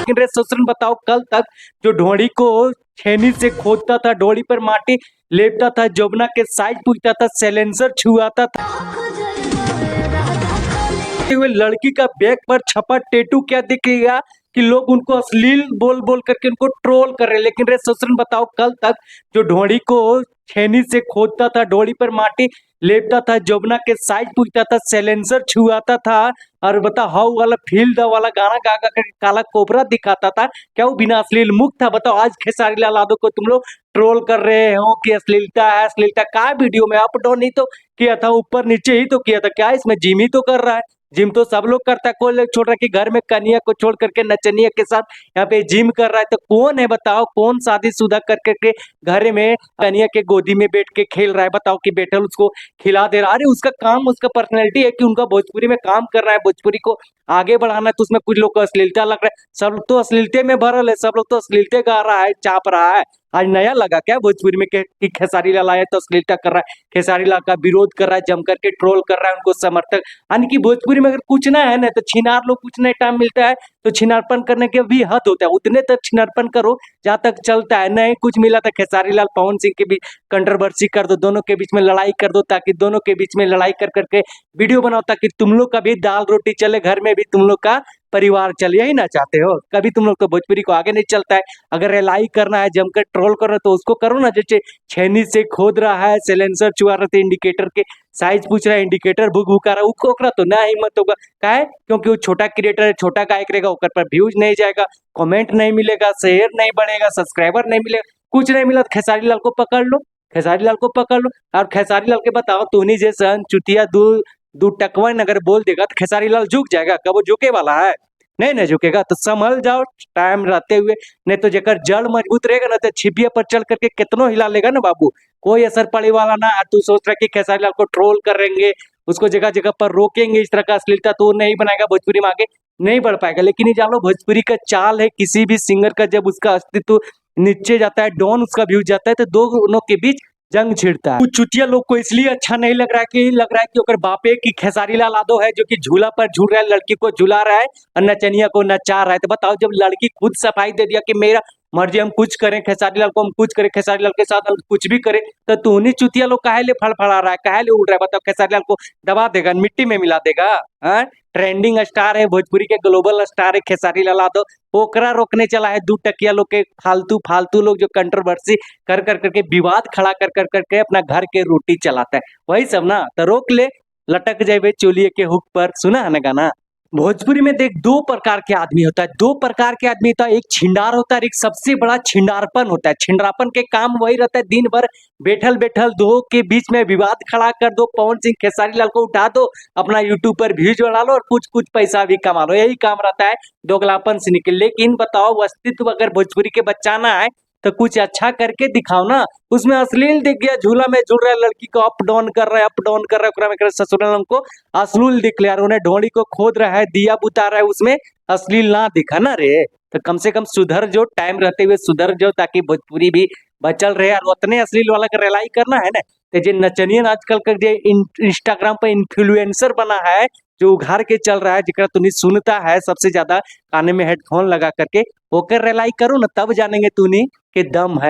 लेकिन रे ससुरन बताओ कल तक जो ढोड़ी को छेनी से खोदता था, ढोड़ी पर माटी लेपता था, जोबना के साइज पूछता था, सैलेंसर छुआता था, हुए लड़की का बैक पर छपा टेटू क्या दिखेगा कि लोग उनको अश्लील बोल बोल करके उनको ट्रोल कर रहे। लेकिन रे ससुरन बताओ कल तक जो ढोड़ी को छेनी से खोदता था, ढोड़ी पर माटी लेपता था, जोबना के साइज पूछता था, सैलेंसर छुआता था और बता हाउ वाला फील द वाला गाना गा गा करके काला कोबरा दिखाता था, क्या वो बिना अश्लील मुक्त था? बताओ आज खेसारी लाल यादव को तुम लोग ट्रोल कर रहे हो कि अश्लीलता है, अश्लीलता का वीडियो में अप डाउन ही तो किया था, ऊपर नीचे ही तो किया था, क्या इसमें जिम ही तो कर रहा है? जिम तो सब लोग करता है, कोई लोग छोड़ रहा है कि घर में कन्या को छोड़ करके नचनिया के साथ यहाँ पे जिम कर रहा है। तो कौन है बताओ, कौन शादीशुदा कर करके घर में कन्या के गोदी में बैठ के खेल रहा है? बताओ कि बैठल उसको खिला दे रहा। अरे उसका काम, उसका पर्सनैलिटी है कि उनका भोजपुरी में काम कर रहा है, भोजपुरी को आगे बढ़ाना है, तो उसमें कुछ लोग को अश्लीलता लग रहा है। सब लोग तो अश्लीलते में भरल है, सब लोग तो अश्लीलते गा रहा है, चाप रहा है। आज नया लगा क्या भोजपुरी में कि खेसारी लाल आया तो अश्लीलता कर रहा है, खेसारी लाल का विरोध कर रहा है, जम करके ट्रोल कर रहा है, उनको समर्थक। यानी कि भोजपुरी में अगर पूछना है ना तो छिनार लोग पूछने टाइम मिलता है तो छिनारपन करने के भी हद होता है, उतने तक छिनारपन करो जहाँ तक चलता है। नहीं कुछ मिला था खेसारी लाल पवन सिंह के बीच कंट्रोवर्सी कर दो, दोनों के बीच में लड़ाई कर दो, ताकि दोनों के बीच में लड़ाई कर करके वीडियो बनाओ, ताकि तुम लोग का भी दाल रोटी चले, घर में भी तुम लोग का परिवार चले। यही ना चाहते हो? कभी तुम लोग तो भोजपुरी को आगे नहीं चलता है। अगर रिलाई करना है, जमकर ट्रोल करना तो उसको करो ना, जैसे छेनी से खोद रहा है, सिलेंसर चुआ रहे थे, इंडिकेटर के साइज पूछ रहा है, इंडिकेटर भुक भुका रहा है, उसको ओकरा तो ना हिम्मत होगा। क्या है? क्योंकि वो छोटा क्रिएटर है, छोटा गायक रहेगा, ओकर पर व्यूज नहीं जाएगा, कमेंट नहीं मिलेगा, शेयर नहीं बढ़ेगा, सब्सक्राइबर नहीं मिलेगा, कुछ नहीं मिला। खेसारी लाल को पकड़ लो, खेसारी लाल को पकड़ लो। और खेसारी लाल के बताओ, तूनी जैसा चुतिया दू टकवन अगर बोल देगा तो खेसारी लाल झुक जाएगा? कब वो झुके वाला है? नहीं ना झुकेगा। तो संभल जाओ टाइम रहते हुए, नहीं तो जेकर जड़ मजबूत रहेगा ना तो छिपिया पर चल करके कितनों हिला लेगा ना बाबू, कोई असर पड़े वाला ना। तू सोच रहा कि खेसारी लाल को ट्रोल करेंगे, उसको जगह जगह पर रोकेंगे, इस तरह का अश्लीलता तो नहीं बनाएगा, भोजपुरी में आगे नहीं बढ़ पाएगा। लेकिन ये जान लो भोजपुरी का चाल है, किसी भी सिंगर का जब उसका अस्तित्व नीचे जाता है, डाउन उसका व्यूज जाता है, तो दोनों के बीच जंग छिड़ता है। कुछ चुतिया लोग को इसलिए अच्छा नहीं लग रहा है कि ओकर बापे की खेसारी लाल यादव है जो कि झूला पर झूल रहा है, लड़की को झूला रहा है और नचनिया को नचा रहा है। तो बताओ जब लड़की खुद सफाई दे दिया कि मेरा मर्जी, हम कुछ करें खेसारी लाल को, हम कुछ करें खेसारी लाल के साथ, हम कुछ भी करें, तो तू नहीं चुतिया लोग काहे ले फड़फड़ा रहा है, काहे ले उड़ रहा है? बताओ खेसारी लाल को दबा देगा, मिट्टी में मिला देगा? ट्रेंडिंग स्टार है, भोजपुरी के ग्लोबल स्टार है खेसारी लाल यादव, ओकरा रोकने चला है दू टकिया लोग के फालतू फालतू लोग जो कंट्रोवर्सी कर कर करके विवाद खड़ा कर कर करके अपना घर के रोटी चलाता है, वही सब ना। तो रोक ले, लटक जाए चोलिए के हुक पर। सुना है ना गाना? भोजपुरी में देख दो प्रकार के आदमी होता है, दो प्रकार के आदमी होता है, एक छिंडार होता है, एक सबसे बड़ा छिंडारपन होता है। छिंडारपन के काम वही रहता है, दिन भर बैठल बैठल दो के बीच में विवाद खड़ा कर दो, पवन सिंह खेसारी लाल को उठा दो, अपना यूट्यूब पर व्यूज बढ़ा लो और कुछ कुछ पैसा भी कमा लो, यही काम रहता है दोगलापन से निकल। लेकिन बताओ अस्तित्व अगर भोजपुरी के बचाना है तो कुछ अच्छा करके दिखाओ ना। उसमें अश्लील दिख गया, झूला में झूल रहा है, लड़की को अप डाउन कर रहा है, अप डाउन कर रहा है, ससुराल को अश्लील दिख रहा है, उन्हें ढोड़ी को खोद रहा है, दिया बुता रहा है, उसमें अश्लील ना दिखा ना रे। तो कम से कम सुधर जो, टाइम रहते हुए सुधर जो, ताकि भोजपुरी भी बचल रहे। और उतने अश्लील वाला का रिलाई करना है ना तो जे नचनियन आजकल का जे इंस्टाग्राम पर इन्फ्लुएंसर बना है, जो उघार के चल रहा है, जिकरा तुनी सुनता है सबसे ज्यादा काने में हेडफोन लगा करके, ओकर रिलाई करो ना, तब जानेंगे तुनी के दम है।